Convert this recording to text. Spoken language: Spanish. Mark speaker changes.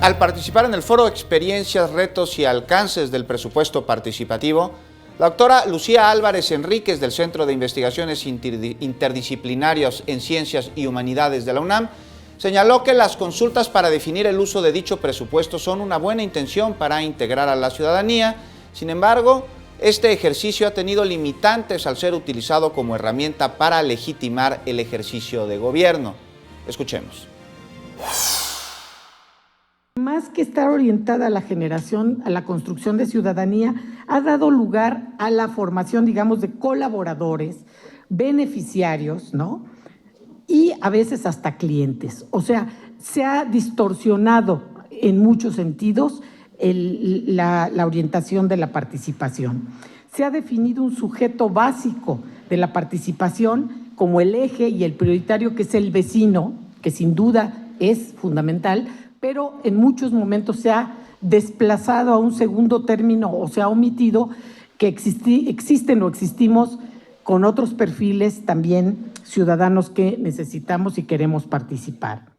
Speaker 1: Al participar en el foro Experiencias, Retos y Alcances del Presupuesto Participativo, la doctora Lucía Álvarez Enríquez del Centro de Investigaciones Interdisciplinarias en Ciencias y Humanidades de la UNAM señaló que las consultas para definir el uso de dicho presupuesto son una buena intención para integrar a la ciudadanía. Sin embargo, este ejercicio ha tenido limitantes al ser utilizado como herramienta para legitimar el ejercicio de gobierno. Escuchemos.
Speaker 2: Más que estar orientada a la generación, a la construcción de ciudadanía, ha dado lugar a la formación, digamos, de colaboradores, beneficiarios, ¿no? Y a veces hasta clientes. O sea, se ha distorsionado en muchos sentidos la orientación de la participación. Se ha definido un sujeto básico de la participación como el eje y el prioritario, que es el vecino, que sin duda es fundamental, pero en muchos momentos se ha desplazado a un segundo término o se ha omitido que existen o existimos con otros perfiles también ciudadanos que necesitamos y queremos participar.